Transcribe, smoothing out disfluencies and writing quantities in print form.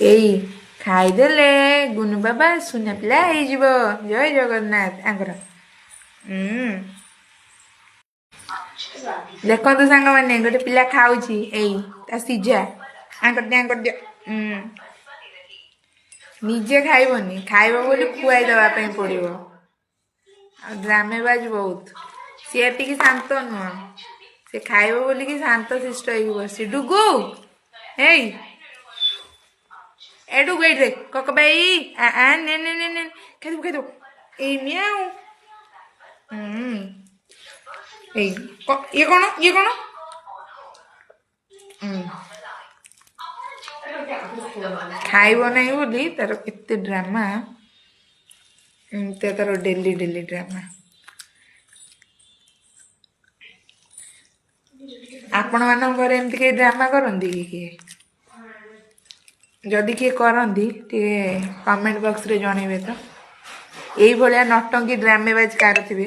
ଏଇ ଖାଇଦେଲେ ଗୁନୁ ବାବା ସୁନା ପିଲା ହେଇଯିବ। ଜୟ ଜଗନ୍ନାଥ ଆଙ୍କର। ଦେଖନ୍ତୁ ସାଙ୍ଗମାନେ ଗୋଟେ ପିଲା ଖାଉଛି ଏଇ ତା ସିଝା ଆଙ୍କର ଦିଅ। ନିଜେ ଖାଇବନି, ଖାଇବ ବୋଲି ଖୁଆଇ ଦେବା ପାଇଁ ପଡ଼ିବ। ଆଉ ଡ୍ରାମେବାଜ ବହୁତ। ସିଏ ଟିକେ ଶାନ୍ତ ନୁହଁ, ସେ ଖାଇବ ବୋଲିକି ଶାନ୍ତ ଶିଷ୍ଟ ହେଇକି ବସିଛି। ଡୁଗୁ ଏଇ ଏଠୁ ଏଇଠି କକବାଇ ନେ ନେ ନେ ନେ ଖାଇଦବୁ ଏଇ ମିଆଉ। ଏଇ ଇଏ କଣ ଖାଇବ ନାହିଁ ବୋଲି ତାର କେତେ ଡ୍ରାମା। ତାର ଡେଲି ଡ୍ରାମା। ଆପଣ ମାନଙ୍କ ଘରେ ଏମିତି କିଏ ଡ୍ରାମା କରନ୍ତି କି କିଏ? ଯଦି କିଏ କରନ୍ତି ଟିକେ କମେଣ୍ଟ ବକ୍ସରେ ଜଣେଇବେ ତ। ଏଇଭଳିଆ ନଟଙ୍କି ଡ୍ରାମେବାଜ କାର ଥିବେ।